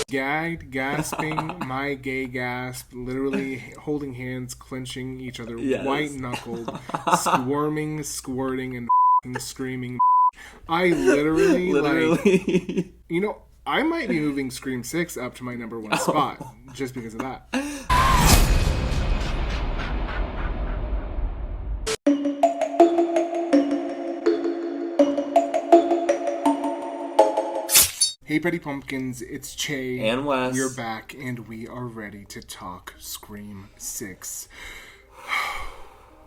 Gagged, gasping, my gay gasp, literally holding hands, clenching each other, white-knuckled, squirming, squirting, and screaming. I literally, like... You know, I might be moving Scream 6 up to my number 1 spot, just because of that. Hey Petty Pumpkins, it's Chey. And Wes. We're back, and we are ready to talk Scream 6.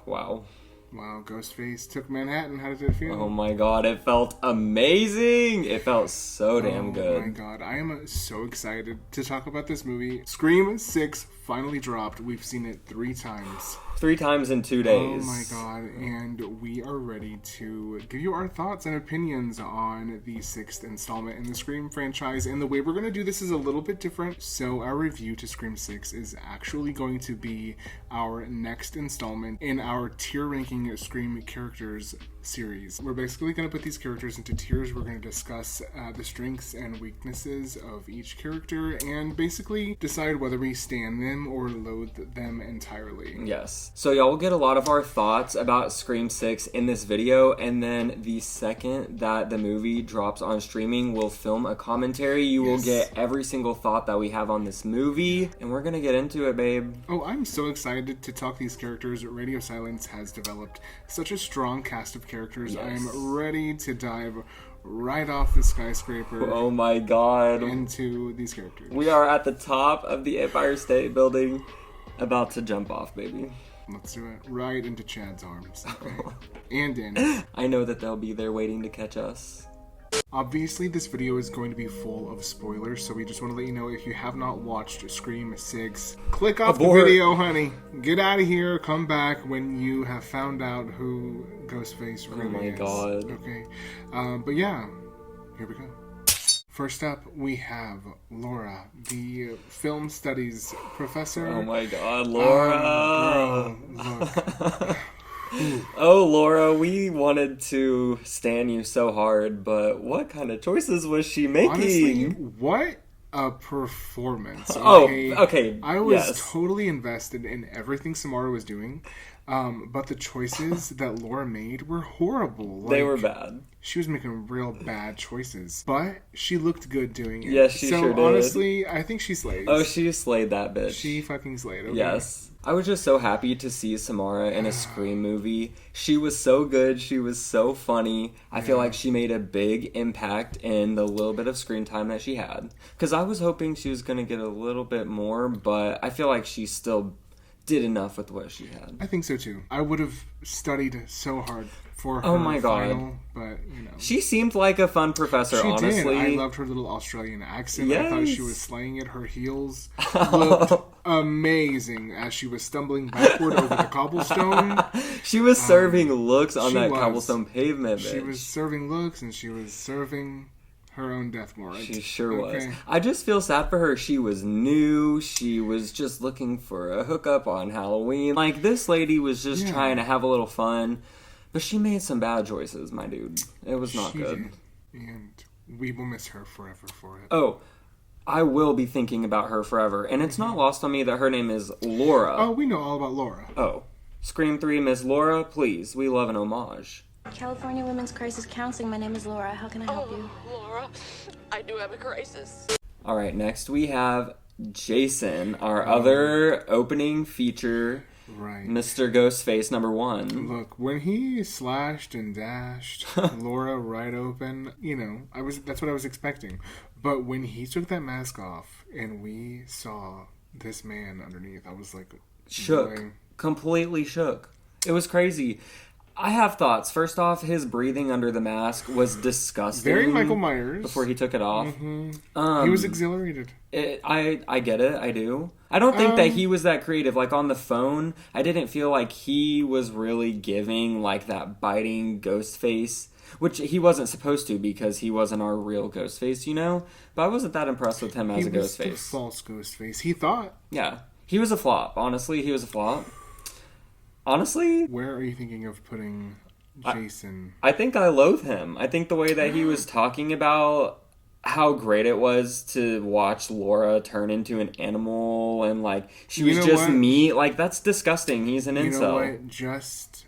Wow. Wow, Ghostface took Manhattan. How did it feel? Oh my god, it felt amazing! It felt so damn good. Oh my god, I am so excited to talk about this movie. Scream 6 finally dropped. We've seen it 3 times. 3 times in 2 days. Oh my god, and we are ready to give you our thoughts and opinions on the 6th installment in the Scream franchise. And the way we're going to do this is a little bit different. So our review to Scream 6 is actually going to be our next installment in our tier ranking Scream characters series. We're basically going to put these characters into tiers. We're going to discuss the strengths and weaknesses of each character and basically decide whether we stan them or loathe them entirely. Yes. So y'all will get a lot of our thoughts about Scream 6 in this video, and then the second that the movie drops on streaming, we'll film a commentary. You will get every single thought that we have on this movie, and we're gonna get into it, babe. Oh, I'm so excited to talk these characters. Radio Silence has developed such a strong cast of characters. Yes. I'm ready to dive right off the skyscraper. Oh my god. Into these characters. We are at the top of the Empire State Building, about to jump off, baby. Let's do it. Right into Chad's arms. Okay. And in. I know that they'll be there waiting to catch us. Obviously, this video is going to be full of spoilers, so we just want to let you know, if you have not watched Scream 6, click off the video, honey. Get out of here. Come back when you have found out who Ghostface really is. Oh my god. Okay. But yeah, here we go. First up, we have Laura, the film studies professor. Oh my god, Laura! Girl, look. Oh, Laura, we wanted to stan you so hard, but what kind of choices was she making? Honestly, what a performance. Okay? Oh, okay. I was totally invested in everything Samara was doing. But the choices that Laura made were horrible. They were bad. She was making real bad choices. But she looked good doing it. Yes, she sure did. So honestly, I think she slays. Oh, she slayed that bitch. She fucking slayed, okay? Yes. I was just so happy to see Samara in a Scream movie. She was so good. She was so funny. I feel like she made a big impact in the little bit of screen time that she had. Because I was hoping she was going to get a little bit more, but I feel like she still did enough with what she had. I think so too. I would have studied so hard for her final, but you know. She seemed like a fun professor, honestly. Did. I loved her little Australian accent. Yes. I thought she was slaying it. Her heels looked amazing as she was stumbling backward over the cobblestone. She was serving looks on that cobblestone pavement, bitch. She was serving looks, and she was serving her own death warrant. She sure was. I just feel sad for her. She was new. She was just looking for a hookup on Halloween. Like, this lady was just trying to have a little fun. But she made some bad choices, my dude. It was not good. Did. And we will miss her forever for it. Oh, I will be thinking about her forever. And it's not lost on me that her name is Laura. Oh, we know all about Laura. Oh. Scream 3, Miss Laura, please. We love an homage. California Women's Crisis Counseling. My name is Laura. How can I help you? Laura, I do have a crisis. All right, next we have Jason, our other opening feature. Right. Mr. Ghostface number 1. Look, when he slashed and dashed Laura right open, you know, that's what I was expecting. But when he took that mask off and we saw this man underneath, I was like, shook. Boy. Completely shook. It was crazy. I have thoughts. First off, his breathing under the mask was disgusting. Very Michael Myers. Before he took it off. Mm-hmm. He was exhilarated. I get it. I do. I don't think that he was that creative. Like, on the phone, I didn't feel like he was really giving, like, that biting ghost face. Which he wasn't supposed to, because he wasn't our real Ghostface, you know? But I wasn't that impressed with him as a Ghostface. He was the false Ghostface. He thought. Yeah. He was a flop. Honestly, he was a flop. Honestly? Where are you thinking of putting Jason? I think I loathe him. I think the way that he was talking about how great it was to watch Laura turn into an animal and, like, she was You know just what? meat. Like, that's disgusting. He's an You incel. know what? Just...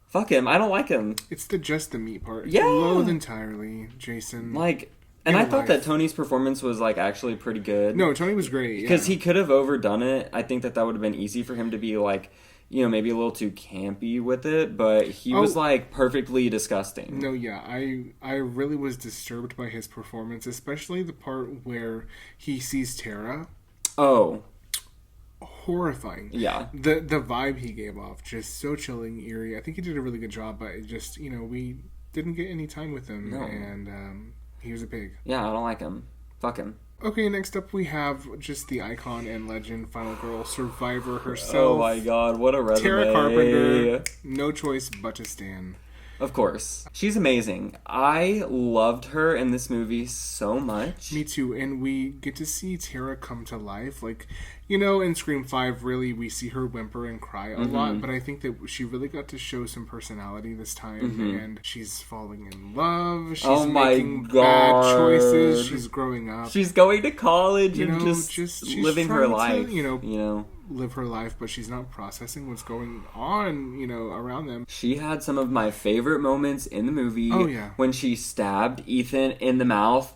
Fuck him. I don't like him. It's just the meat part. Yeah. Loathe entirely, Jason. Like, and In I thought life. that Tony's performance was, like, actually pretty good. No, Tony was great. Because yeah. he could have overdone it. I think that would have been easy for him to be, like, you know, maybe a little too campy with it, but he was, like, perfectly disgusting. No, yeah, I really was disturbed by his performance, especially the part where he sees Tara. Oh. Horrifying. Yeah. The vibe he gave off, just so chilling, eerie. I think he did a really good job, but it just, you know, we didn't get any time with him, No. and he was a pig. Yeah, I don't like him. Fuck him. Okay, next up we have just the icon and legend, final girl, survivor herself. Oh my god, what a resume. Tara Carpenter, no choice but to stand. Of course. She's amazing. I loved her in this movie so much. Me too, and we get to see Tara come to life. Like, you know, in Scream 5, really, we see her whimper and cry a lot, but I think that she really got to show some personality this time, and she's falling in love, she's Oh my making God. bad choices, she's growing up. She's going to college You and know, just she's living her trying to, life. you know, live her life, but she's not processing what's going on, you know, around them. She had some of my favorite moments in the movie. Oh, yeah. When she stabbed Ethan in the mouth.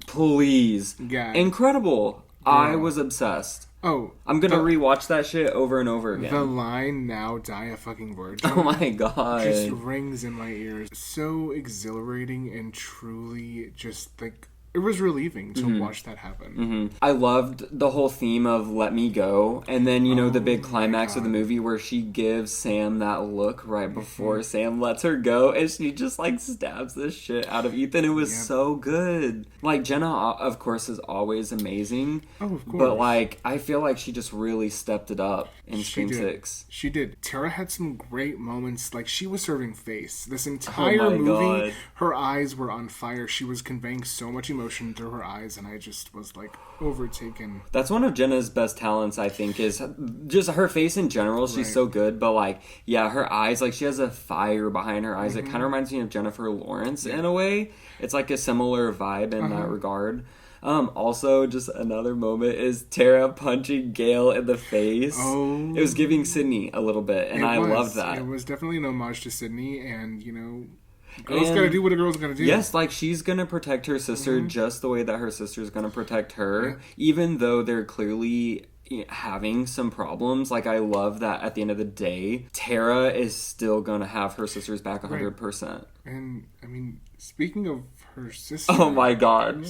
Please. Yeah. Incredible. I was obsessed. Oh, I'm gonna rewatch that shit over and over again. the line, "Now die a fucking virgin," Oh my god. just rings in my ears. So exhilarating and truly just like it was relieving to watch that happen. I loved the whole theme of "Let Me Go," and then you know the big climax of the movie where she gives Sam that look right before Sam lets her go, and she just like stabs the shit out of Ethan. It was so good. Like Jenna, of course, is always amazing. Oh, of course. But like, I feel like she just really stepped it up in She Scream did. 6. She did. Tara had some great moments. Like, she was serving face. This entire Oh my movie, God. her eyes were on fire. She was conveying so much emotion through her eyes, and I just was, like, overtaken. That's one of Jenna's best talents, I think, is just her face in general. She's Right. so good, but like, yeah, her eyes, like she has a fire behind her eyes. It Mm-hmm. kind of reminds me of Jennifer Lawrence in a way. It's like a similar vibe in that regard. Also, just another moment is Tara punching Gail in the face. Oh. It was giving Sydney a little bit, and I loved that. It was definitely an homage to Sydney, and, you know, girls And- gotta do what a girl's gotta do. Yes, like she's gonna protect her sister just the way that her sister's gonna protect her, even though they're clearly having some problems. Like, I love that at the end of the day, Tara is still gonna have her sister's back 100%. And, I mean, speaking of her sister... Oh my god.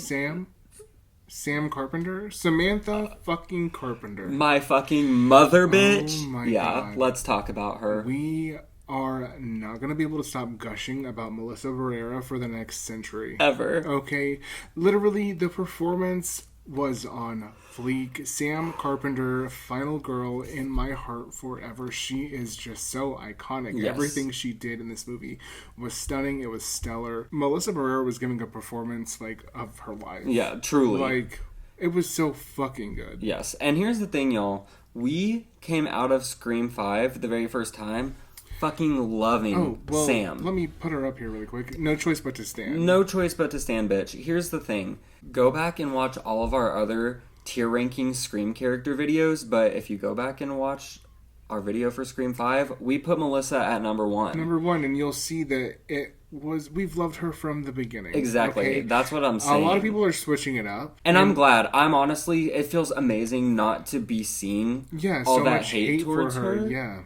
Sam Carpenter? Samantha fucking Carpenter. My fucking mother, bitch. Oh my yeah, God. let's talk about her. We are not going to be able to stop gushing about Melissa Barrera for the next century. Ever. Okay? Literally, the performance was on fleek. Sam Carpenter, final girl in my heart forever. She is just so iconic. Yes. Everything she did in this movie was stunning. It was stellar. Melissa Barrera was giving a performance, like, of her life. Yeah, truly. Like, it was so fucking good. Yes, and here's the thing, y'all. We came out of Scream 5 the very first time fucking loving Oh, well, Sam. let me put her up here really quick. No choice but to stand. No choice but to stand, bitch. Here's the thing. Go back and watch all of our other tier ranking Scream character videos, but if you go back and watch our video for Scream 5, we put Melissa at number 1. Number one, and you'll see that we've loved her from the beginning. Exactly. Okay? That's what I'm saying. A lot of people are switching it up. And I'm glad. I'm honestly, it feels amazing not to be seeing Yeah, all so that much hate towards for her. her. Yeah.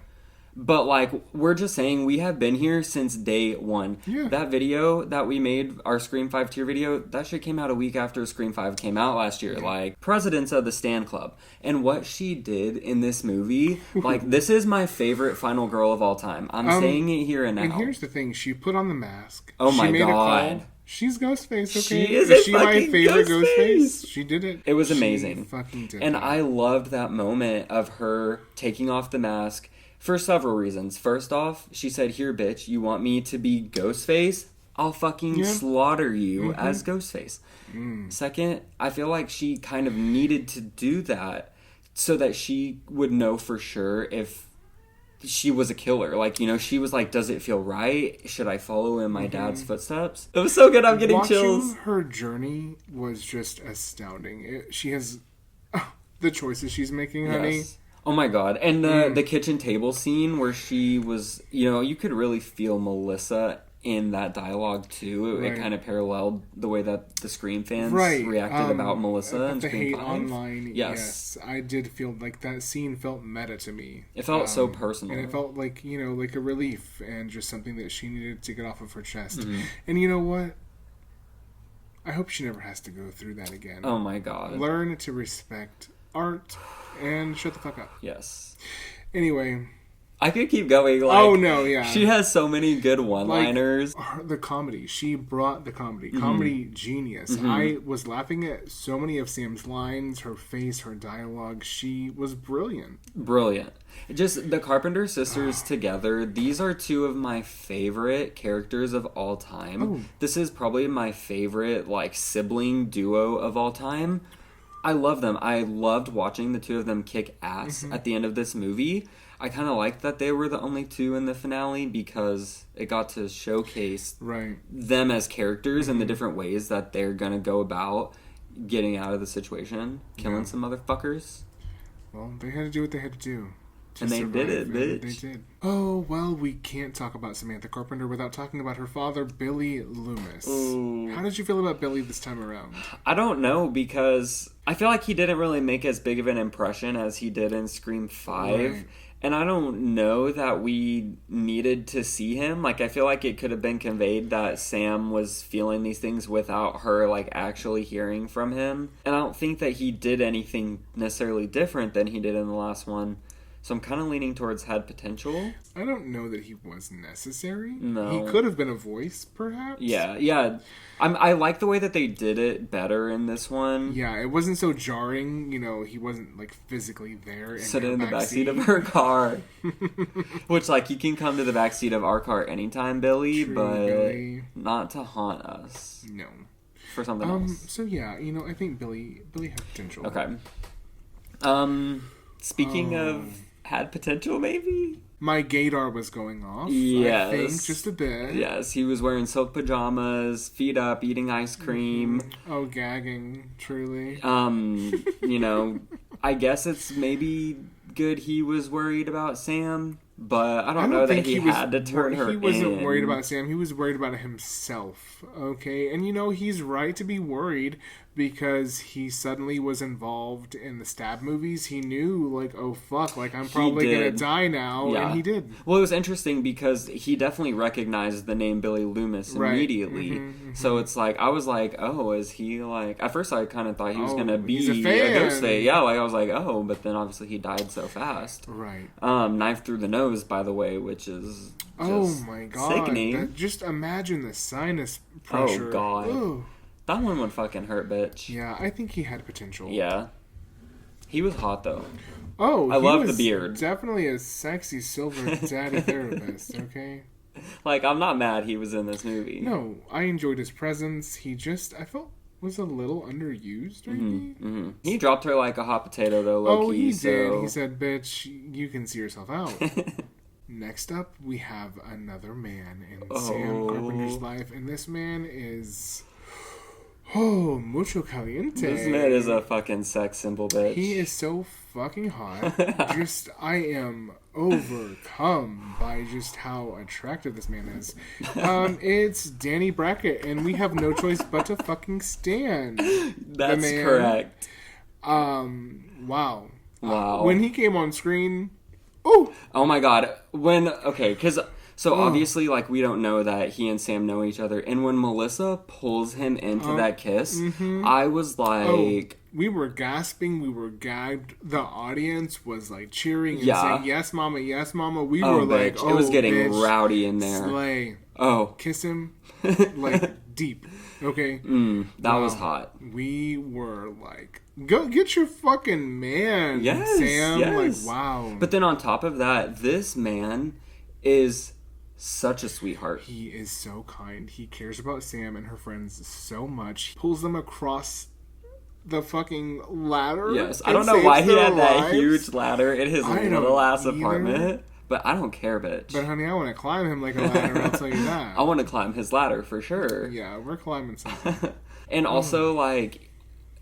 But, like, we're just saying we have been here since day one. Yeah. That video that we made, our Scream 5 tier video, that shit came out a week after Scream 5 came out last year. Like, presidents of the Stan Club. And what she did in this movie, like, this is my favorite final girl of all time. I'm saying it here and now. And here's the thing. She put on the mask. Oh my she made God. A call. She's Ghostface, okay? She is a she my fucking favorite Ghostface. She did it. It was She amazing. fucking did And it. I loved that moment of her taking off the mask for several reasons. First off, she said, "Here, bitch, you want me to be Ghostface? I'll fucking slaughter you as Ghostface." Second, I feel like she kind of needed to do that so that she would know for sure if she was a killer. Like, you know, she was like, does it feel right? Should I follow in my dad's footsteps? It was so good. I'm getting chills. Watching her journey was just astounding. She has the choices she's making, honey. Yes. Oh my god. And the kitchen table scene where she was, you know, you could really feel Melissa in that dialogue too. It kind of paralleled the way that the Scream fans reacted about Melissa and the Scream hate 5. online. Yes, I did feel like that scene felt meta to me. It felt so personal, and it felt like, you know, like a relief and just something that she needed to get off of her chest. And you know what? I hope she never has to go through that again. Oh my god. Learn to respect art and shut the fuck up. Yes. Anyway. I could keep going. Like, oh, no, yeah. She has so many good one-liners. Like, the comedy. She brought the comedy. Comedy genius. I was laughing at so many of Sam's lines, her face, her dialogue. She was brilliant. Brilliant. Just the Carpenter sisters together. These are two of my favorite characters of all time. Oh. This is probably my favorite, like, sibling duo of all time. I love them. I loved watching the two of them kick ass at the end of this movie. I kind of liked that they were the only two in the finale because it got to showcase them as characters and the different ways that they're going to go about getting out of the situation, killing some motherfuckers. Well, they had to do what they had to do. And they did it, bitch. They did. Oh, well, we can't talk about Samantha Carpenter without talking about her father, Billy Loomis. Ooh. How did you feel about Billy this time around? I don't know, because I feel like he didn't really make as big of an impression as he did in Scream 5. Right. And I don't know that we needed to see him. Like, I feel like it could have been conveyed that Sam was feeling these things without her, like, actually hearing from him. And I don't think that he did anything necessarily different than he did in the last one. So I'm kind of leaning towards had potential. I don't know that he was necessary. No. He could have been a voice, perhaps. Yeah. I like the way that they did it better in this one. Yeah, it wasn't so jarring. You know, he wasn't, like, physically there. Sitting in the backseat of her car. Which, like, you can come to the backseat of our car anytime, Billy, but not to haunt us. No. For something else. So, yeah, you know, I think Billy had potential. Okay. Speaking of had potential, maybe? My gaydar was going off. Yes. I think, just a bit. Yes, he was wearing silk pajamas, feet up, eating ice cream. Oh, gagging, truly. You know, I guess it's maybe good he was worried about Sam, but I don't know that he had to turn her in. He wasn't worried about Sam. He was worried about himself, okay? And, you know, he's right to be worried because he suddenly was involved in the stab movies. He knew, like, oh, fuck, like, I'm probably going to die now, and he did. Well, it was interesting because he definitely recognized the name Billy Loomis immediately. So it's like, I was like, oh, is he, like... At first I kind of thought he was going to be a Ghostface. Yeah, like, I was like, oh, but then obviously he died so fast. Right. Knife through the nose, by the way, which is oh, my God. Sickening. Just imagine the sinus pressure. Oh, God. Ooh. That one would fucking hurt, bitch. Yeah, I think he had potential. Yeah. He was hot, though. Oh, I love the beard. Definitely a sexy silver daddy therapist, okay? Like, I'm not mad he was in this movie. No, I enjoyed his presence. He just, I felt, was a little underused, maybe? He dropped her like a hot potato, though, low-key. Oh, he did. He said, bitch, you can see yourself out. Next up, we have another man in Sam Carpenter's life, and this man is... Oh, mucho caliente. This man is a fucking sex symbol, bitch. He is so fucking hot. I am overcome by just how attractive this man is. It's Danny Brackett, and we have no choice but to fucking stand. That's correct. Wow. Wow. When he came on screen, oh my God. So obviously, like, we don't know that he and Sam know each other. And when Melissa pulls him into that kiss, I was like... we were gasping. We were gagged. The audience was, like, cheering and saying, yes, mama, yes, mama. We were like, it was getting rowdy in there. Slay. Oh. Kiss him, like, deep. Okay? That was hot. We were like... Go get your fucking man, Sam. Yes. Like, wow. But then on top of that, this man is... such a sweetheart. He is so kind. He cares about Sam and her friends so much. He pulls them across the fucking ladder. Yes, I don't know why he had that huge ladder in his little ass apartment. But I don't care, bitch. But honey, I want to climb him like a ladder, I'll tell you that. I want to climb his ladder for sure. Yeah, we're climbing something. And also, like,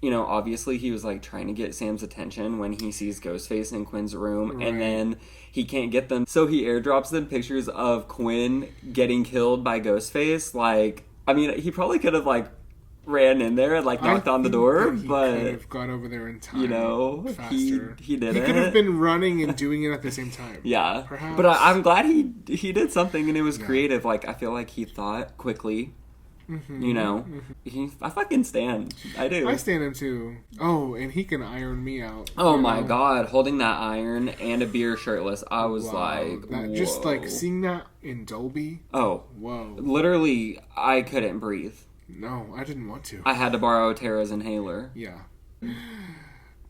you know, obviously he was, like, trying to get Sam's attention when he sees Ghostface in Quinn's room, Right. and then he can't get them. So he airdrops them pictures of Quinn getting killed by Ghostface. Like, I mean, he probably could have, like, ran in there and, like, knocked on the door, He but... could have got over there in time. You know, faster. he didn't. He could have been running and doing it at the same time. Yeah. Perhaps. But I'm glad he did something, and it was creative. Like, I feel like he thought quickly. Mm-hmm. You know, I fucking stand. I do. I stand him too. Oh, and he can iron me out. Oh you my know? God, holding that iron and a beer shirtless, I was Wow. like, That, whoa. just like seeing that in Dolby. Oh, Whoa. literally, I couldn't breathe. No, I didn't want to. I had to borrow Tara's inhaler. Yeah.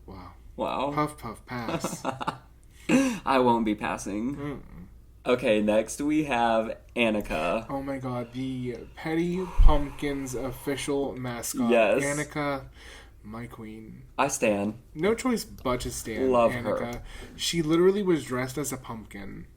Wow. Wow. Puff, puff, pass. I won't be passing. Okay, next we have Annika. Oh my god, the Petty Pumpkins official mascot. Yes. Annika, my queen. I stan. No choice but to stand Love Annika. her. She literally was dressed as a pumpkin.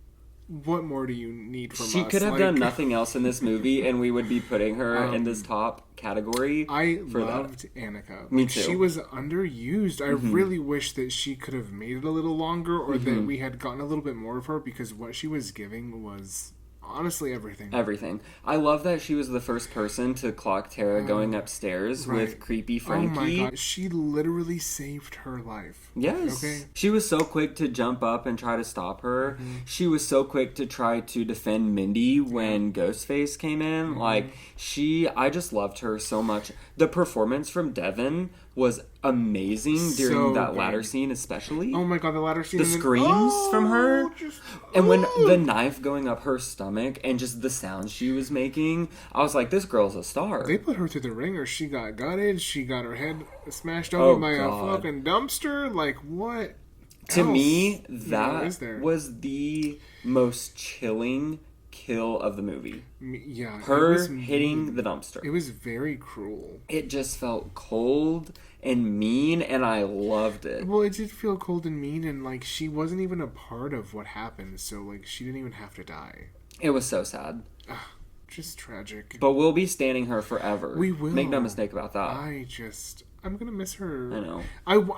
What more do you need from us? She could have done nothing else in this movie, and we would be putting her in this top category. I for loved that. Annika. Me Like, too. She was underused. I really wish that she could have made it a little longer, or that we had gotten a little bit more of her, because what she was giving was honestly everything. Everything. I love that she was the first person to clock Tara going upstairs with right. creepy Oh my Frankie. god, she literally saved her life. Yes. Okay. She was so quick to jump up and try to stop her. She was so quick to try to defend Mindy when Ghostface came in. Like, I just loved her so much. The performance from Devin was amazing during So that good. ladder scene, especially. Oh my god, the ladder scene. The and then- screams from her. Just, And when the knife going up her stomach and just the sounds she was making, I was like, this girl's a star. they put her through the ringer. She got gutted. She got her head smashed Oh, over by God. a fucking dumpster. Like, what? To else, me, you know, that is there? was the most chilling kill of the movie. Yeah. Her it was hitting mean. the dumpster. It was very cruel. It just felt cold and mean, and I loved it. Well, it did feel cold and mean, and like she wasn't even a part of what happened, so like she didn't even have to die. It was so sad. Just tragic. But we'll be standing her forever. We will. Make no mistake about that. I'm gonna miss her. I know.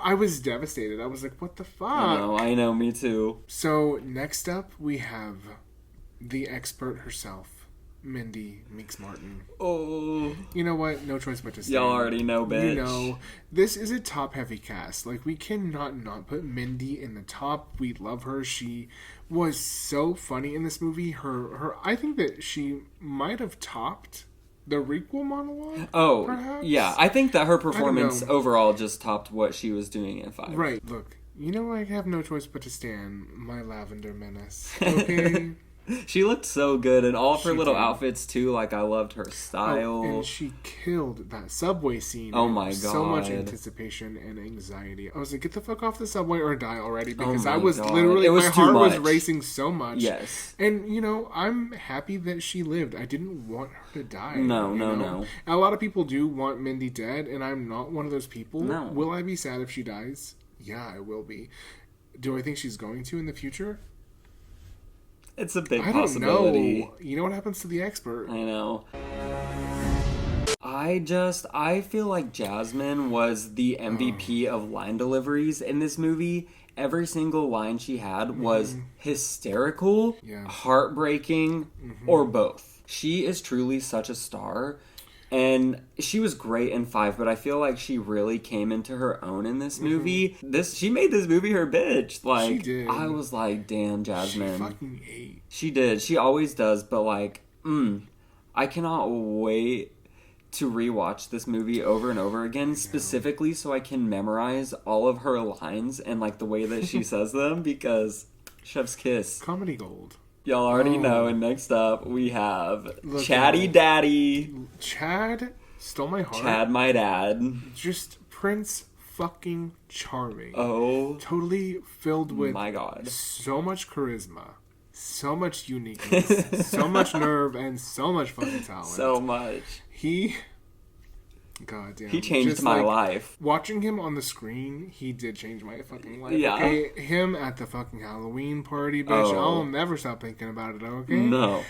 I was devastated. I was like, what the fuck? I know, me too. So next up, we have the expert herself, Mindy Meeks Martin. Oh, You know what? No choice but to stand. y'all already know, bitch. You know, this is a top-heavy cast. Like, we cannot not put Mindy in the top. We love her. She was so funny in this movie. Her. I think that she might have topped the requel monologue. Oh, perhaps? yeah. I think that her performance know. overall just topped what she was doing in 5. Right. Look, you know, I have no choice but to stand my Lavender Menace. Okay. She looked so good, and all of her She little did. outfits too. Like, I loved her style. And she killed that subway scene. Oh my So much God. anticipation and anxiety. I was like, get the fuck off the subway or die already, because Oh my I was God. literally, It was my too heart was much. racing so much. Yes. And, you know, I'm happy that she lived. I didn't want her to die. No, you no, know? no. A lot of people do want Mindy dead, and I'm not one of those people. No. Will I be sad if she dies? Yeah, I will be. Do I think she's going to in the future? It's a big I don't possibility. know. You know what happens to the expert? I know. I feel like Jasmine was the MVP of line deliveries in this movie. Every single line she had was hysterical, Yeah. heartbreaking, or both. She is truly such a star. And she was great in 5, but I feel like she really came into her own in this movie. She made this movie her bitch. Like, She did. I was like, damn, She Jasmine. fucking ate. She did. She always does, but like, I cannot wait to rewatch this movie over and over again, specifically so I can memorize all of her lines and like the way that she says them, because chef's kiss. Comedy gold. Y'all already know. And next up we have Look Chatty at- Daddy, Chad stole my heart. Chad my dad. Just Prince fucking charming. Oh Totally filled with my God. so much charisma, so much uniqueness, so much nerve, and so much fucking talent. So much. He God damn. He changed Just, my life. Watching him on the screen, he did change my fucking life. Yeah. Okay? Him at the fucking Halloween party, bitch. Oh. I'll never stop thinking about it, okay? No.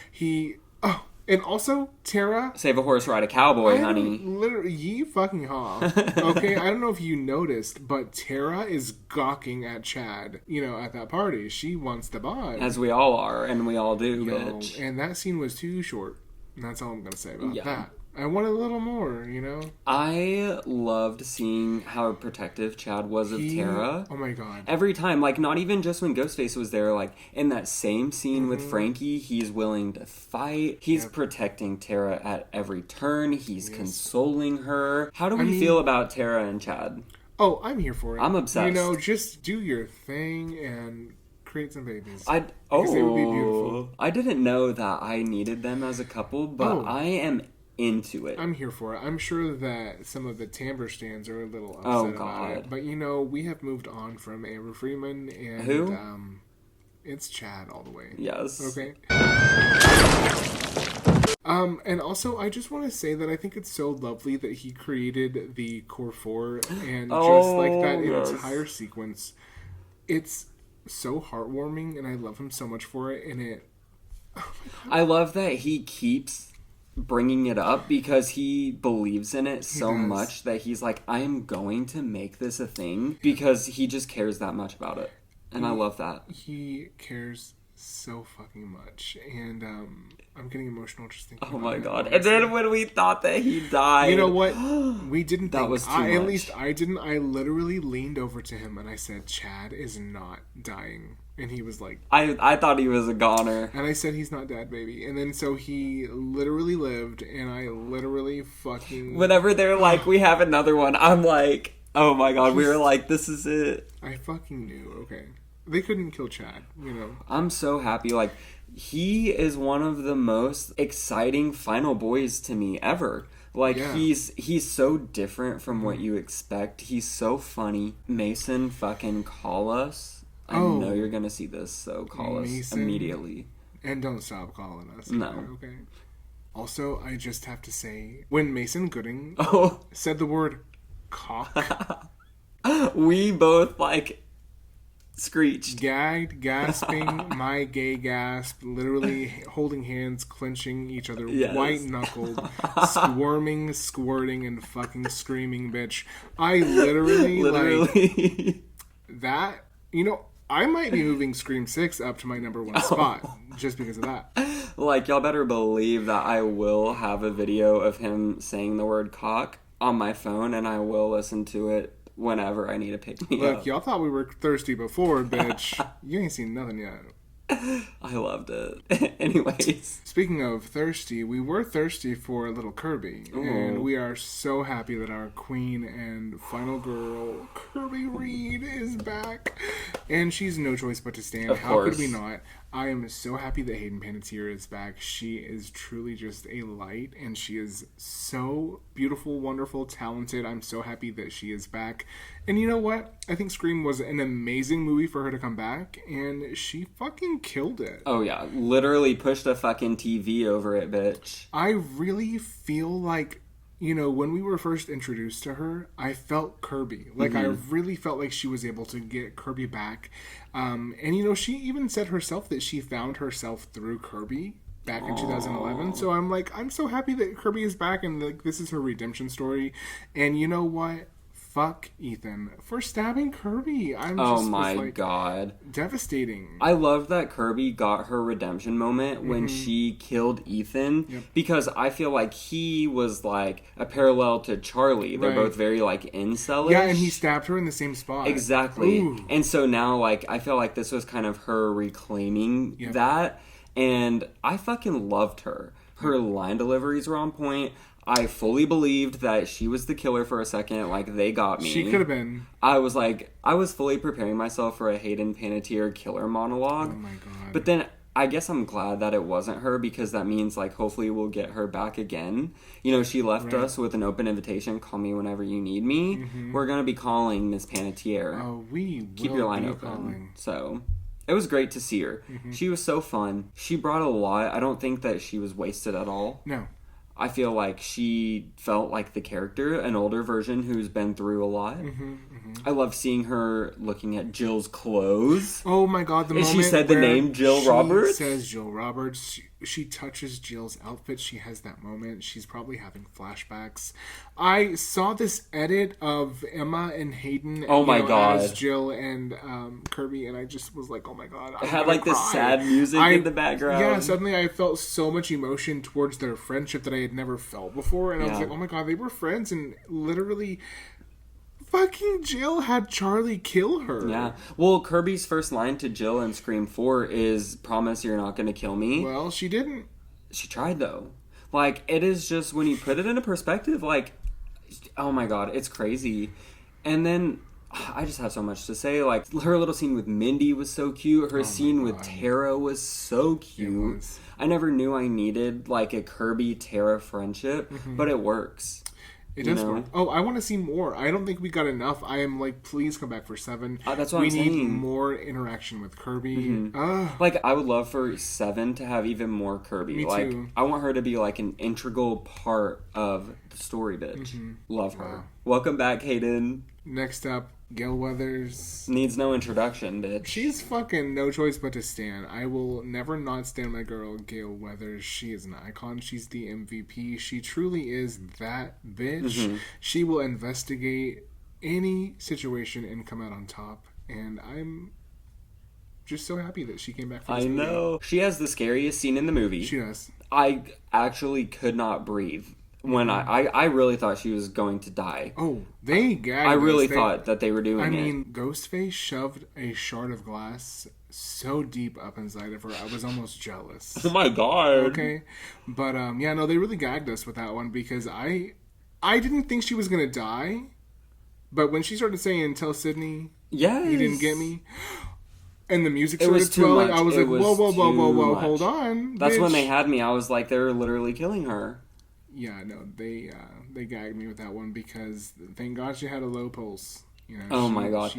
And also, Tara... Save a horse, ride a cowboy, honey. Literally, ye fucking haw. Okay, I don't know if you noticed, but Tara is gawking at Chad, at that party. She wants the bod. As we all are, and we all do, Yo, bitch. and that scene was too short. And that's all I'm going to say about Yeah. that. I wanted a little more, I loved seeing how protective Chad was of Tara. Oh my god. Every time, not even just when Ghostface was there, in that same scene with Mm-hmm. Frankie, he's willing to fight. He's protecting Tara at every turn. He's consoling her. How do we feel about Tara and Chad? Oh, I'm here for it. I'm obsessed. Just do your thing and create some babies. Because they would be beautiful. I didn't know that I needed them as a couple, but I am into it. I'm here for it. I'm sure that some of the timbre stands are a little upset Oh, about God. it. But, we have moved on from Amber Freeman and... Who? It's Chad all the way. Yes. Okay. And also, I just want to say that I think it's so lovely that he created the Core 4 and just like that entire sequence. It's so heartwarming and I love him so much for it. And it... Oh my God. I love that he keeps bringing it up because he believes in it so much that he's like, I am going to make this a thing because he just cares that much about it. And I love that. He cares so fucking much. And I'm getting emotional just thinking Oh about my it, god. honestly. And then when we thought that he died. You know what? We didn't That think... was too At much. least I didn't. I literally leaned over to him and I said, Chad is not dying. And he was like... I thought he was a goner. And I said, he's not dead, baby. And then so he literally lived and I literally fucking... Whenever they're like, we have another one, I'm like, oh my god, we were like, this is it. I fucking knew, okay. They couldn't kill Chad, I'm so happy. He is one of the most exciting final boys to me ever. Yeah. He's so different from what you expect. He's so funny. Mason, fucking call us. I know you're gonna see this, so call us Mason? immediately. And don't stop calling us. No. Either, okay. Also, I just have to say, when Mason Gooding Oh, said the word cock, we both screeched. gagged, gasping, my gay gasp, literally holding hands, clenching each other, Yes. white-knuckled, squirming, squirting, and fucking screaming, bitch. I literally, that, I might be moving Scream 6 up to my number 1 spot, just because of that. Y'all better believe that I will have a video of him saying the word cock on my phone, and I will listen to it whenever I need to pick me Look, up. y'all thought we were thirsty before, bitch. You ain't seen nothing yet. I loved it. Anyways. Speaking of thirsty, we were thirsty for a little Kirby. Ooh. And we are so happy that our queen and final girl, Kirby Reed, is back. And she's no choice but to stand. Of How course. could we not? I am so happy that Hayden Panettiere is back. She is truly just a light, and she is so beautiful, wonderful, talented. I'm so happy that she is back. And you know what? I think Scream was an amazing movie for her to come back, and she fucking killed it. Oh yeah, literally pushed a fucking TV over it, bitch. I really feel like, when we were first introduced to her, I felt Kirby. I really felt like she was able to get Kirby back. And, she even said herself that she found herself through Kirby back in 2011. So I'm like, I'm so happy that Kirby is back and this is her redemption story. And you know what? Fuck Ethan for stabbing Kirby. Oh my god. Devastating. I love that Kirby got her redemption moment when she killed Ethan because I feel like he was a parallel to Charlie. They're both very incel-ish. Yeah, and he stabbed her in the same spot. Exactly. Ooh. And so now I feel like this was kind of her reclaiming that, and I fucking loved her. Her line deliveries were on point. I fully believed that she was the killer for a second. They got me. She could have been. I was fully preparing myself for a Hayden Panettiere killer monologue. Oh my god. But then I guess I'm glad that it wasn't her because that means hopefully we'll get her back again. She left us with an open invitation. Call me whenever you need me. Mm-hmm. We're gonna be calling Miss Panettiere. Oh, we keep will your line be open. calling. So it was great to see her. Mm-hmm. She was so fun. She brought a lot. I don't think that she was wasted at all. No. I feel like she felt like the character, an older version who's been through a lot. I love seeing her looking at Jill's clothes. Oh my god, the moment she said the where name Jill Roberts? She says Jill Roberts. She touches Jill's outfit. She has that moment. She's probably having flashbacks. I saw this edit of Emma and Hayden as Jill and Kirby, and I just was like, oh my god. It had like this sad music in the background. Yeah, suddenly I felt so much emotion towards their friendship that I had never felt before, and I was like, oh my god, they were friends, and literally... fucking Jill had Charlie kill her. Yeah. Well, Kirby's first line to Jill in Scream 4 is, promise you're not going to kill me. Well, she didn't. She tried, though. Like, it is just, when you put it into perspective, like, oh my god, it's crazy. And then, I just have so much to say. Like, her little scene with Mindy was so cute. Her scene with Tara was so cute. I never knew I needed, like, a Kirby-Tara friendship, but it works. It does work. Oh, I want to see more. I don't think we got enough. I am like, please come back for 7. That's what we I'm saying. need more interaction with Kirby. Like, I would love for 7 to have even more Kirby. Me like, too. I want her to be like an integral part of the story, bitch. Love her. Wow. Welcome back, Hayden. Next up, Gail Weathers. Needs no introduction, bitch. She's fucking no choice but to stand. I will never not stand my girl, Gail Weathers. She is an icon. She's the MVP. She truly is that bitch. She will investigate any situation and come out on top. And I'm just so happy that she came back for this movie. I know. She has the scariest scene in the movie. She does. I actually could not breathe. When I really thought she was going to die. Oh, they gagged I really us. thought that they were doing it. I mean, Ghostface shoved a shard of glass so deep up inside of her, I was almost jealous. Oh my god. Okay. But, yeah, no, they really gagged us with that one because I didn't think she was going to die. But when she started saying, tell Sydney yes. he didn't get me... and the music it was started too swelling, much. I was it like, whoa, much. hold on, That's bitch. when they had me. I was like, they're literally killing her. Yeah, no, they gagged me with that one because thank God she had a low pulse. You know, oh my god!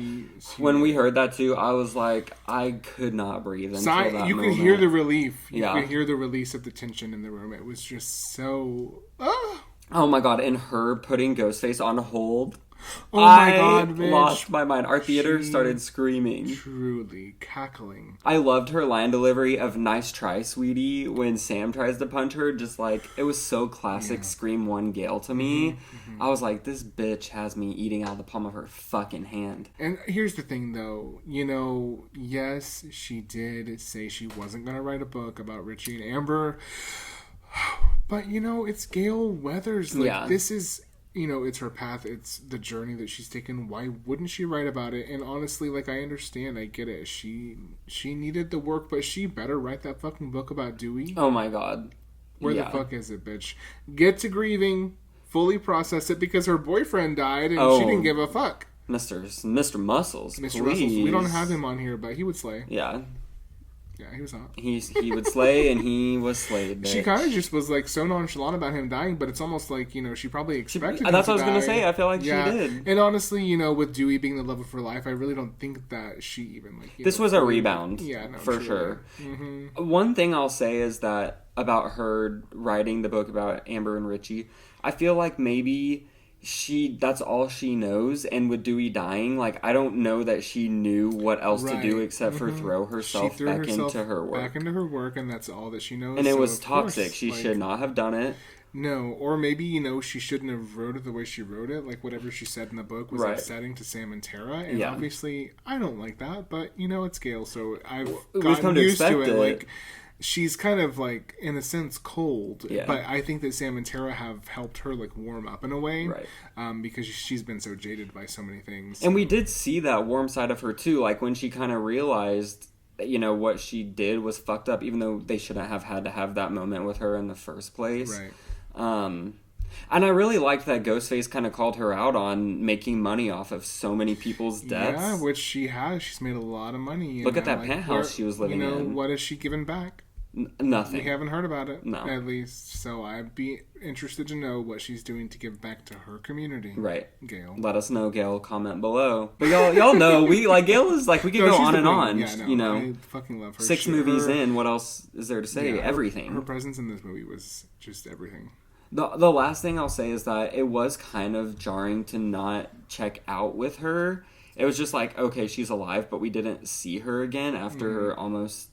When we heard that too, I was like, I could not breathe until that you moment. could hear the relief. You Yeah. could hear the release of the tension in the room. It was just so. Oh my god! And her putting Ghostface on hold. Oh my god, bitch. I lost my mind. Our theater started screaming. Truly cackling. I loved her line delivery of "Nice try, sweetie" when Sam tries to punch her. Just like, it was so classic Scream 1 Gale to me. I was like, this bitch has me eating out of the palm of her fucking hand. And here's the thing, though. You know, yes, she did say she wasn't going to write a book about Richie and Amber. But, you know, it's Gail Weathers. Like, this is... You know, it's her path. It's the journey that she's taken. Why wouldn't she write about it? And honestly, like, I understand. I get it. She needed the work, but she better write that fucking book about Dewey. Oh my god. Where the fuck is it, bitch? Get to grieving. Fully process it because her boyfriend died and she didn't give a fuck. Mr. Muscles, Mr. please. Russell. We don't have him on here, but he would slay. Yeah. Yeah, he was hot. He would slay, and he was slayed. Bitch. She kind of just was like so nonchalant about him dying, but it's almost like, you know, she probably expected him that's to what I was die. gonna say. I feel like she did. And honestly, you know, with Dewey being the love of her life, I really don't think that she even like. This was a rebound. Yeah, no, for sure. One thing I'll say is that about her writing the book about Amber and Richie, I feel like maybe that's all she knows, and with Dewey dying, like, I don't know that she knew what else to do except for throw herself back into her work, and that's all that she knows. And it was toxic. She should not have done it. No, or maybe, you know, she shouldn't have wrote it the way she wrote it. Like, whatever she said in the book was upsetting to Sam and Tara, and obviously I don't like that, but, you know, it's Gail, so I've gotten used to it. Like, she's kind of, like, in a sense, cold. Yeah. But I think that Sam and Tara have helped her, like, warm up in a way. Right. Because she's been so jaded by so many things. And we did see that warm side of her, too. Like, when she kind of realized that, you know, what she did was fucked up, even though they shouldn't have had to have that moment with her in the first place. Right. And I really liked that Ghostface kind of called her out on making money off of so many people's deaths. Yeah, which she has. She's made a lot of money. Look at that penthouse she was living in. What has she given back? Nothing. We haven't heard about it, no. At least. So I'd be interested to know what she's doing to give back to her community. Right. Gail. Let us know, Gail. Comment below. But y'all know, Gail is like, we could go on and on. Yeah, no, you know, I fucking love her. 6 movies in, what else is there to say? Everything. Her presence in this movie was just everything. The last thing I'll say is that it was kind of jarring to not check out with her. It was just like, okay, she's alive, but we didn't see her again after her almost,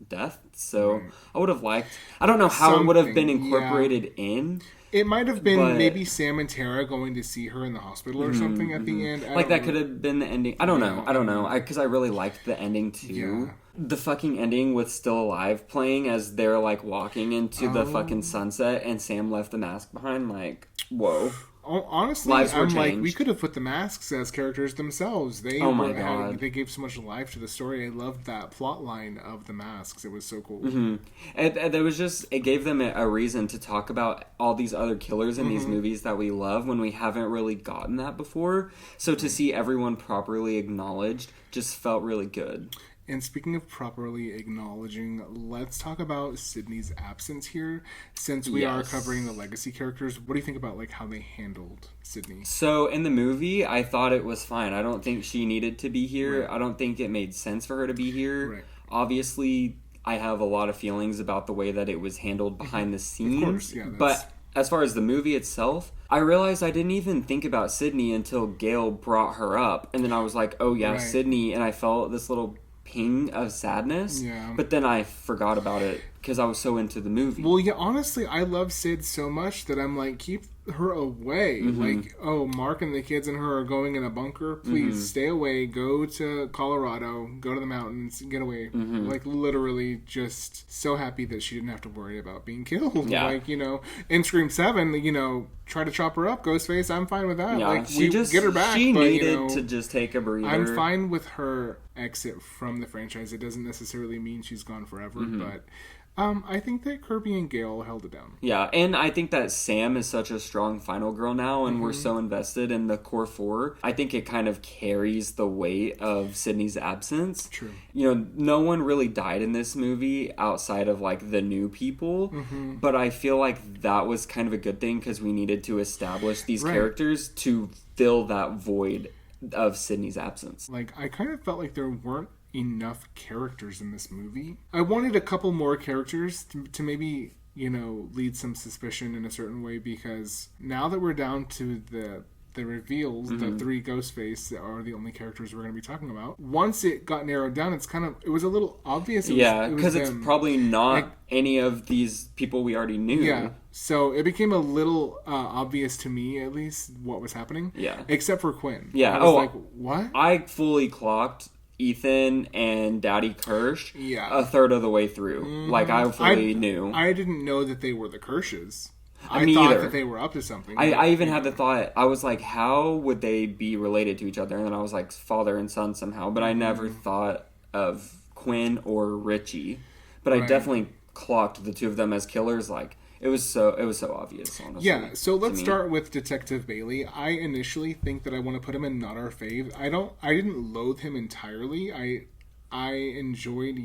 death. So I would have liked... I don't know how it would have been incorporated in. It might have been maybe Sam and Tara going to see her in the hospital or something at the end. That could have been the ending. I don't know. Because I really liked the ending too. Yeah. The fucking ending with Still Alive playing as they're like walking into the fucking sunset and Sam left the mask behind. Like, whoa. Honestly, I'm like, we could have put the masks as characters themselves. They they gave so much life to the story. I loved that plot line of the masks. It was so cool. And there was just, it gave them a reason to talk about all these other killers in these movies that we love when we haven't really gotten that before. So to see everyone properly acknowledged just felt really good. And speaking of properly acknowledging, let's talk about Sydney's absence here. Since we are covering the legacy characters, what do you think about like how they handled Sydney? So in the movie, I thought it was fine. I don't think she needed to be here. Right. I don't think it made sense for her to be here. Right. Obviously, I have a lot of feelings about the way that it was handled behind the scenes. Of course, but as far as the movie itself, I realized I didn't even think about Sydney until Gail brought her up. And then I was like, oh yeah, Sydney. And I felt this little ping of sadness, but then I forgot about it because I was so into the movie. Well, yeah, honestly, I love Sid so much that I'm like, keep her away. Like, oh, Mark and the kids and her are going in a bunker. Please stay away. Go to Colorado. Go to the mountains. Get away. Like, literally, just so happy that she didn't have to worry about being killed. Yeah. Like, in Scream 7, try to chop her up, Ghostface. I'm fine with that. Yeah, like, we just get her back. She needed to just take a breather. I'm fine with her exit from the franchise. It doesn't necessarily mean she's gone forever, but I think that Kirby and Gail held it down. Yeah, and I think that Sam is such a strong final girl now, and we're so invested in the core four. I think it kind of carries the weight of Sydney's absence. True. No one really died in this movie outside of, like, the new people, but I feel like that was kind of a good thing because we needed to establish these characters to fill that void of Sydney's absence. Like, I kind of felt like there weren't enough characters in this movie. I wanted a couple more characters to maybe, lead some suspicion in a certain way, because now that we're down to the reveals, the three Ghostface are the only characters we're going to be talking about. Once it got narrowed down, it was a little obvious. Because it's probably not any of these people we already knew. Yeah. So it became a little obvious to me, at least, what was happening. Yeah. Except for Quinn. Yeah. I was like, what? I fully clocked Ethan and Daddy Kirsch a third of the way through. Like, I fully knew. I didn't know that they were the Kirsches. I thought either. That they were up to something. I even had the thought, I was like, how would they be related to each other? And then I was like, father and son somehow. But I never thought of Quinn or Richie. But I definitely clocked the two of them as killers. Like, it was so obvious, honestly. Yeah, so let's start with Detective Bailey. I initially think that I want to put him in not our fave. I didn't loathe him entirely. I enjoyed,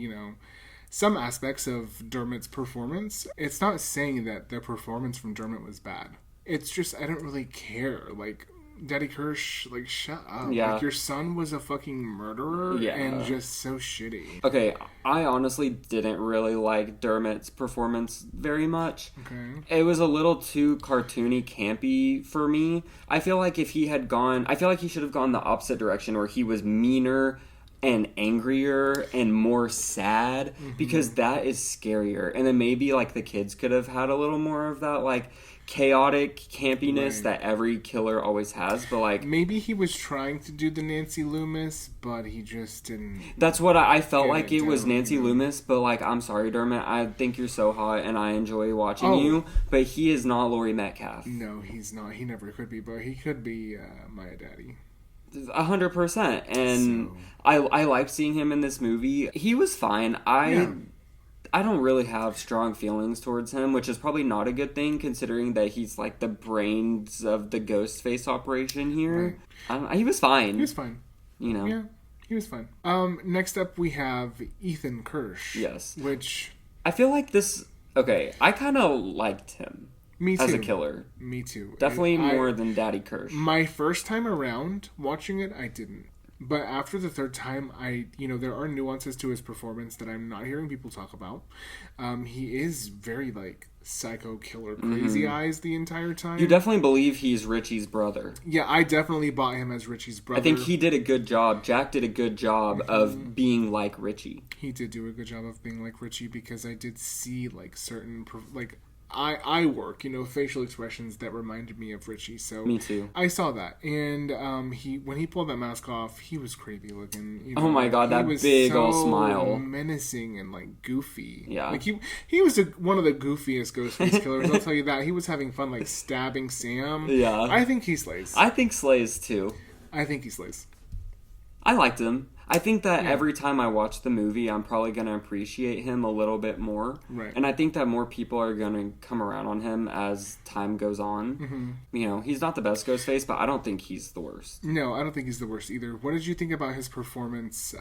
some aspects of Dermot's performance. It's not saying that the performance from Dermot was bad. It's just, I don't really care. Like, Daddy Kirsch, like, shut up. Yeah. Like, your son was a fucking murderer and just so shitty. Okay, I honestly didn't really like Dermot's performance very much. Okay. It was a little too cartoony, campy for me. I feel like he should have gone the opposite direction, where he was meaner and angrier and more sad, because that is scarier. And then maybe, like, the kids could have had a little more of that, like, chaotic campiness that every killer always has. But, like, maybe he was trying to do the Nancy Loomis, but he just didn't. That's what I felt like. It was Nancy Loomis, but, like, I'm sorry, Dermot, I think you're so hot and I enjoy watching you, but he is not Laurie Metcalf. No, he's not. He never could be, but he could be my daddy. 100%. And so, I liked seeing him in this movie. He was fine. I don't really have strong feelings towards him, which is probably not a good thing, considering that he's like the brains of the Ghostface operation here. Right. He was fine. He was fine. Yeah, he was fine. Next up we have Ethan Kirsch. Yes. Which I feel like this. Okay, I kind of liked him. Me too. As a killer. Me too. Definitely more than Daddy Kirsch. My first time around watching it, I didn't. But after the third time, there are nuances to his performance that I'm not hearing people talk about. He is very, like, psycho killer crazy eyes the entire time. You definitely believe he's Richie's brother. Yeah, I definitely bought him as Richie's brother. I think he did a good job. Jack did a good job of being like Richie. He did do a good job of being like Richie, because I did see like certain like eye work, facial expressions that reminded me of Richie. So me too. I saw that, and when he pulled that mask off, he was creepy looking. Oh my god, that big old smile, menacing and like goofy. Yeah, like he was one of the goofiest Ghostface killers. I'll tell you that. He was having fun like stabbing Sam. Yeah, I think he slays. I think slays too. I think he slays. I liked him. I think that every time I watch the movie, I'm probably going to appreciate him a little bit more. Right. And I think that more people are going to come around on him as time goes on. He's not the best Ghostface, but I don't think he's the worst. No, I don't think he's the worst either. What did you think about his performance,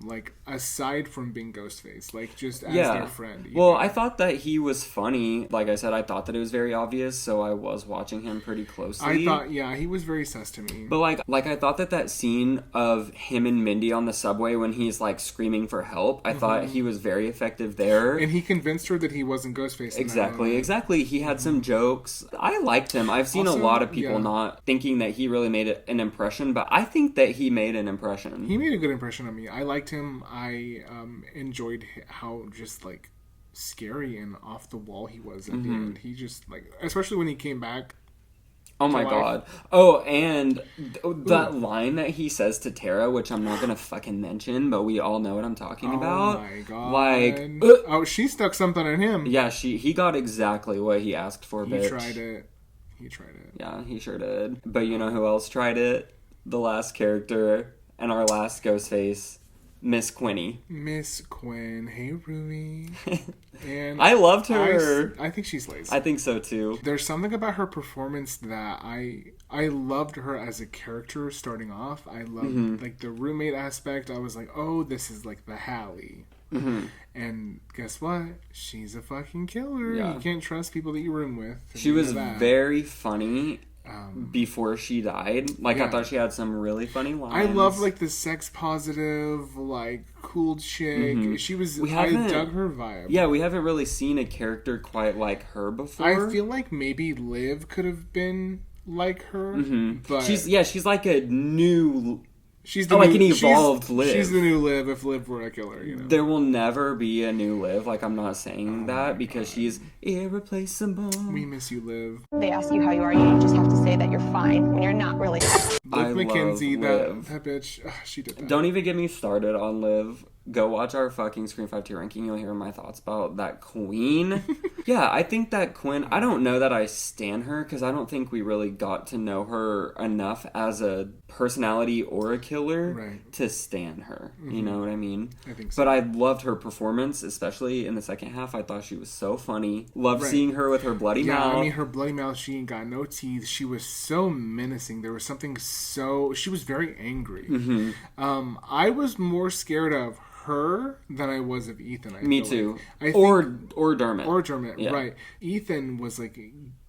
like, aside from being Ghostface? Like, just as their friend? Well, I thought that he was funny. Like I said, I thought that it was very obvious, so I was watching him pretty closely. I thought, he was very sus to me. But, like I thought that scene of him and Mindy on the subway when he's like screaming for help, I thought he was very effective there, and he convinced her that he wasn't Ghostface. Exactly. He had some jokes. I liked him. I've seen a lot of people not thinking that he really made an impression, but I think that he made an impression. He made a good impression on me. I liked him. I enjoyed how just like scary and off the wall he was at the end. He just like, especially when he came back. Oh my god. Oh, and that line that he says to Tara, which I'm not going to fucking mention, but we all know what I'm talking about. Oh my god. Like, she stuck something in him. Yeah, he got exactly what he asked for, bitch. He tried it. Yeah, he sure did. But you know who else tried it? The last character and our last Ghostface. Miss Quinny. Miss Quinn. Hey, Ruby. And I loved her. I think she slays. I think so, too. There's something about her performance that I loved her as a character starting off. I loved, like, the roommate aspect. I was like, oh, this is, like, the Hallie. And guess what? She's a fucking killer. Yeah. You can't trust people that you room with. She was very funny. Before she died, I thought she had some really funny lines. I love like the sex positive, like cool chick. She was. I dug her vibe. Yeah, we haven't really seen a character quite like her before. I feel like maybe Liv could have been like her, but she's like a new. She's the an evolved Liv. She's the new Liv if Liv were a killer, There will never be a new Liv. Like, I'm not saying that because she's irreplaceable. We miss you, Liv. They ask you how you are, you just have to say that you're fine when you're not really. Liv McKenzie, that bitch, she did that. Don't even get me started on Liv. Go watch our fucking Scream 5 tier ranking. You'll hear my thoughts about that queen. Yeah, I think that Quinn, I don't know that I stan her because I don't think we really got to know her enough as a personality or a killer to stan her. You know what I mean? I think so. But I loved her performance, especially in the second half. I thought she was so funny. Loved seeing her with her bloody mouth. I mean, her bloody mouth, she ain't got no teeth. She was so menacing. There was something she was very angry. I was more scared of her than I was of Ethan. Me too. Or Dermot. Or Dermot, right. Ethan was like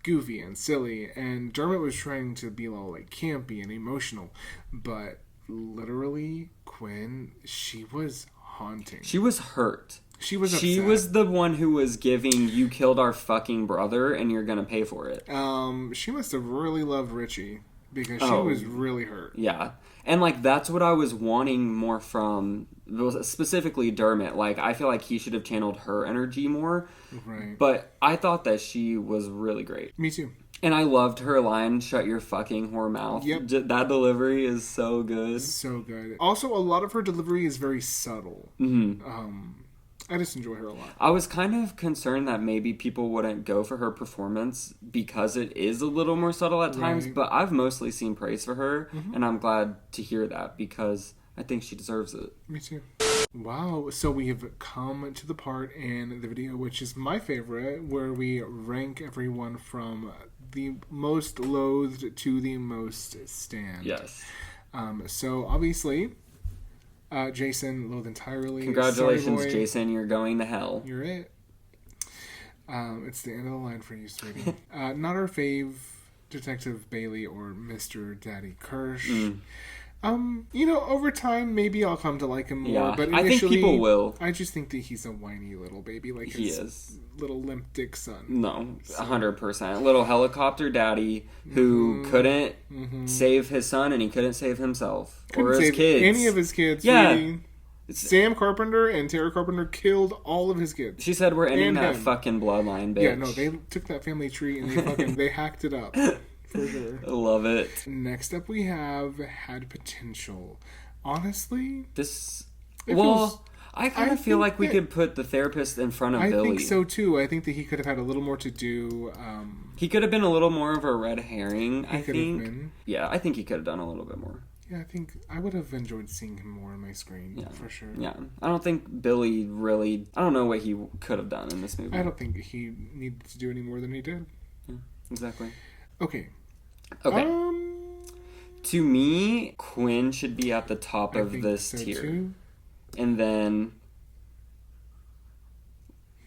goofy and silly, and Dermot was trying to be all like campy and emotional. But literally, Quinn, she was haunting. She was hurt. She was upset. She was the one who was giving, you killed our fucking brother and you're gonna pay for it. She must have really loved Richie because she was really hurt. Yeah. And, like, that's what I was wanting more from, specifically Dermot. Like, I feel like he should have channeled her energy more. Right. But I thought that she was really great. Me too. And I loved her line, shut your fucking whore mouth. Yep. That delivery is so good. So good. Also, a lot of her delivery is very subtle. I just enjoy her a lot. I was kind of concerned that maybe people wouldn't go for her performance because it is a little more subtle at times, but I've mostly seen praise for her, and I'm glad to hear that because I think she deserves it. Me too. Wow, so we have come to the part in the video which is my favorite, where we rank everyone from the most loathed to the most stand. Yes. So obviously, Jason, loathed entirely. Congratulations, Jason, you're going to hell. You're it. It's the end of the line for you, sweetie. Not our fave, Detective Bailey or Mr. Daddy Kirsch. Over time, maybe I'll come to like him more. Yeah, But I think initially, people will. I just think that he's a whiny little baby, like He his is. little limp dick son. No, 100%. Little helicopter daddy who couldn't save his son and he couldn't save himself. Couldn't or his save kids. any of his kids. Yeah. Really. Sam Carpenter and Tara Carpenter killed all of his kids. She said we're ending And that him. fucking bloodline, bitch. Yeah, no, they took that family tree and they hacked it up. For sure. I love it. Next up we have Had Potential. Honestly, This... It well, feels- I kind I of feel think like we that- could put the therapist in front of I Billy. think so too. I think that he could have had a little more to do. He could have been a little more of a red herring, I could have think. been. Yeah, I think he could have done a little bit more. Yeah, I think I would have enjoyed seeing him more on my screen, Yeah. for sure. Yeah. I don't think Billy really... I don't know what he could have done in this movie. I don't think he needed to do any more than he did. Exactly. Okay. Okay. To me, Quinn should be at the top I of think this so tier. too. And then...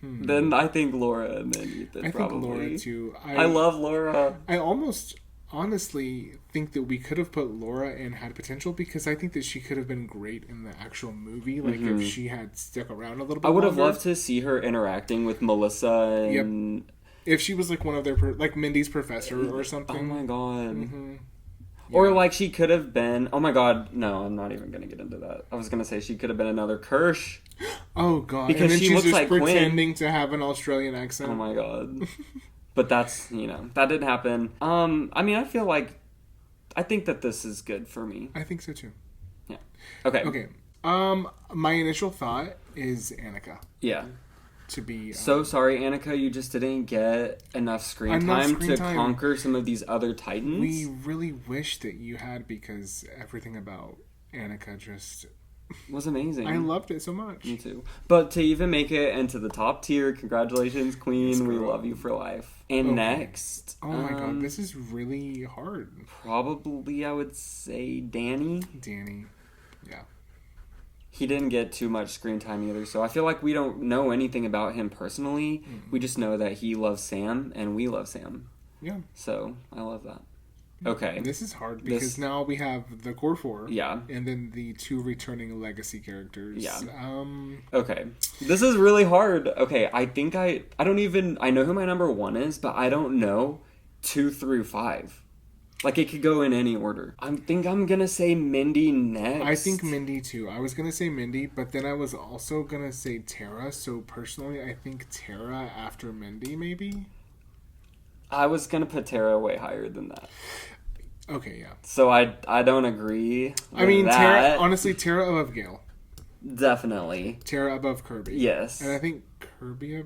Then I think Laura and then Ethan, I probably. think Laura too. I love Laura. I almost honestly think that we could have put Laura in Had Potential because I think that she could have been great in the actual movie. Like if she had stuck around a little bit. I would have longer. loved to see her interacting with Melissa and... If she was like one of their like Mindy's professor or something. Oh my god. Mm-hmm. Or like she could have been... Oh my god, no, I'm not even going to get into that. I was going to say she could have been another Kirsch. Oh god! Because and then she she's looks just like Quinn. pretending to have an Australian accent. Oh my god. But that's, that didn't happen. I mean, I feel like... I think that this is good for me. I think so too. Yeah. Okay. Okay. My initial thought is Annika Yeah. to be. So sorry, Annika, you just didn't get enough screen time to conquer some of these other titans. We really wish that you had because everything about Annika just was amazing. I loved it so much. Me too. But to even make it into the top tier, congratulations, Queen. Yes, we girl. love you for life. And Okay. next, Oh my god, this is really hard. probably I would say Danny. Danny. Yeah. He didn't get too much screen time either, so I feel like we don't know anything about him personally. Mm-hmm. We just know that he loves Sam, and we love Sam. Yeah. So I love that. Okay. This is hard because now we have the core four. Yeah. And then the two returning legacy characters. Yeah. Um. Okay. This is really hard. Okay, I think I don't even... I know who my number 1 is, but I don't know 2 through 5. Like, it could go in any order. I think I'm gonna say Mindy next. I think Mindy too. I was gonna say Mindy, but then I was also gonna say Tara. So personally, I think Tara after Mindy, maybe. I was gonna put Tara way higher than that. Okay, yeah. So I don't agree with I mean, that. Tara. Honestly, Tara above Gale. Definitely. Tara above Kirby. Yes. And I think Kirby.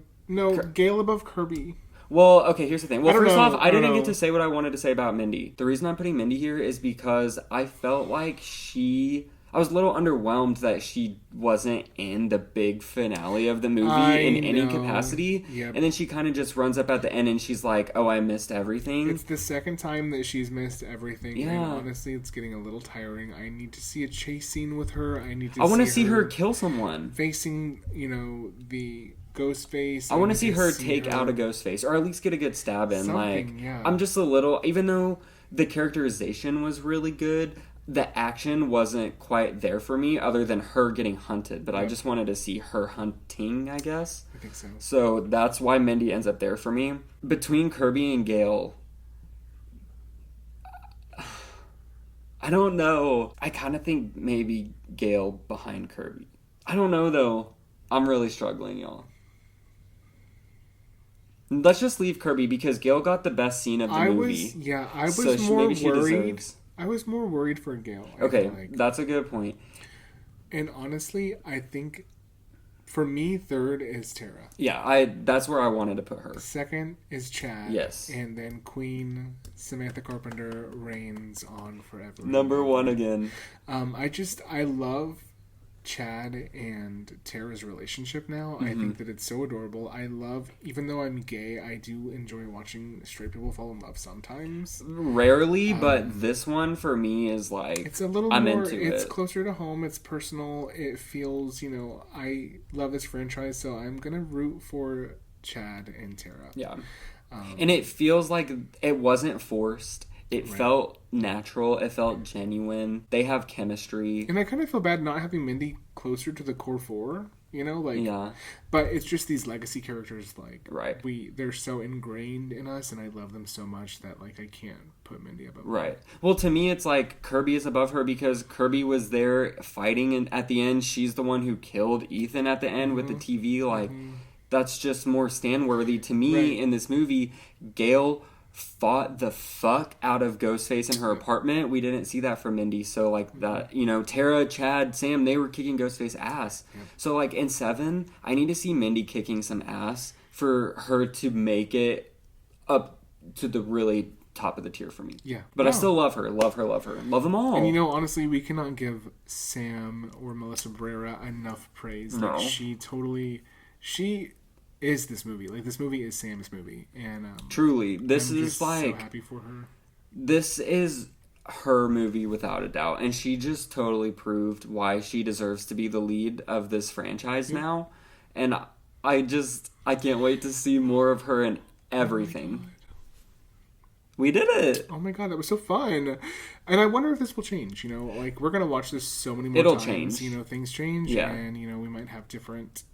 Gale above Kirby. Well, okay, here's the thing. Well, I don't first know. off, I didn't don't get know. to say what I wanted to say about Mindy. The reason I'm putting Mindy here is because I felt like I was a little underwhelmed that she wasn't in the big finale of the movie in any know. capacity. Yep. And then she kind of just runs up at the end and she's like, oh, I missed everything. It's the second time that she's missed everything. Yeah. And honestly, it's getting a little tiring. I need to see a chase scene with her. I want to see her kill someone. facing, the Ghostface. I want to see her take out a Ghostface, or at least get a good stab in. Something, yeah. I'm just a little, even though the characterization was really good, the action wasn't quite there for me, other than her getting hunted. But I just wanted to see her hunting, I guess. I think so. So that's why Mindy ends up there for me. Between Kirby and Gale, I don't know. I kind of think maybe Gale behind Kirby. I don't know, though. I'm really struggling, y'all. Let's just leave Kirby because Gale got the best scene of the movie. I was So more maybe she worried. deserves... I was more worried for Gale. I Okay, feel like. that's a good point. And honestly, I think for me, third is Tara. Yeah, that's where I wanted to put her. Second is Chad. Yes. And then Queen Samantha Carpenter reigns on forever. Number 1 again. I love Chad and Tara's relationship now. I think that it's so adorable. I love, even though I'm gay, I do enjoy watching straight people fall in love sometimes. Rarely, but this one for me is like... It's a little I'm more, into it's it. closer to home, it's personal, it feels, I love this franchise, so I'm gonna root for Chad and Tara. Yeah. And it feels like it wasn't forced. It felt natural. It felt genuine. They have chemistry. And I kind of feel bad not having Mindy closer to the core four. You know, like, yeah. But it's just these legacy characters, like, right. They're so ingrained in us, and I love them so much that, like, I can't put Mindy above her. Right. Well, to me, it's like Kirby is above her because Kirby was there fighting, and at the end, she's the one who killed Ethan at the end with the TV. Like, that's just more stand-worthy to me in this movie. Gail fought the fuck out of Ghostface in her apartment. We didn't see that from Mindy. So, like, that, you know, Tara, Chad, Sam, they were kicking Ghostface ass. Yeah. So, like, in 7, I need to see Mindy kicking some ass for her to make it up to the really top of the tier for me. Yeah. But I still love her. Love her, love her. Love them all. And, you know, honestly, we cannot give Sam or Melissa Barrera enough praise. No. Like, she is this movie. Like, this movie is Sam's movie. And truly, this I'm is just like... so happy for her. This is her movie without a doubt. And she just totally proved why she deserves to be the lead of this franchise now. And I can't wait to see more of her in everything. We did it. Oh my god, that was so fun. And I wonder if this will change, you know? Like, we're going to watch this so many more times. Change. You know, things change. Yeah. And, you know, we might have different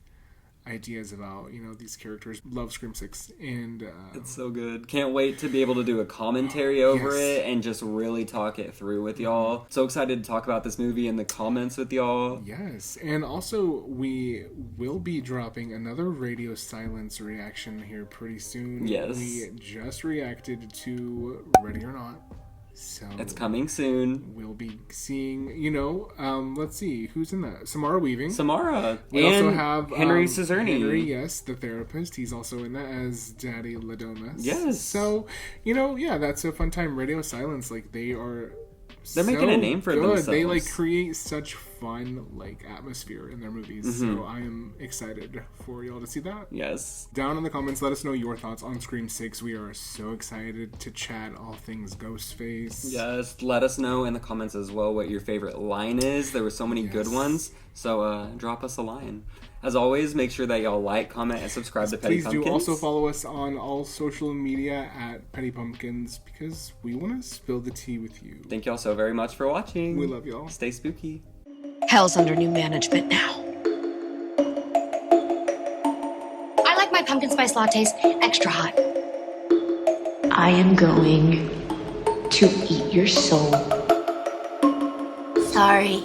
ideas about, you know, these characters. Love Scream 6. And it's so good. Can't wait to be able to do a commentary over it and just really talk it through with y'all. So excited to talk about this movie in the comments with y'all. Yes. And also, we will be dropping another Radio Silence reaction here pretty soon. Yes. We just reacted to Ready or Not. So it's coming soon. We'll be seeing, you know, let's see, who's in that? Samara Weaving. Samara. We and also have Henry Cizerni. Henry, yes, the therapist. He's also in that as Daddy Ladomas. Yes. So, you know, yeah, that's a fun time. Radio Silence, like, they're making a name for themselves. They, like, create such fun, like, atmosphere in their movies. So I am excited for y'all to see that. Yes. Down in the comments, let us know your thoughts on Scream 6. We are so excited to chat all things Ghostface. Yes. Let us know in the comments as well what your favorite line is. There were so many good ones. So drop us a line. As always, make sure that y'all like, comment, and subscribe to Petty Pumpkins. Please do also follow us on all social media at Petty Pumpkins because we want to spill the tea with you. Thank y'all so very much for watching. We love y'all. Stay spooky. Hell's under new management now. I like my pumpkin spice lattes extra hot. I am going to eat your soul. Sorry,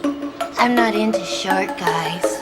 I'm not into short guys.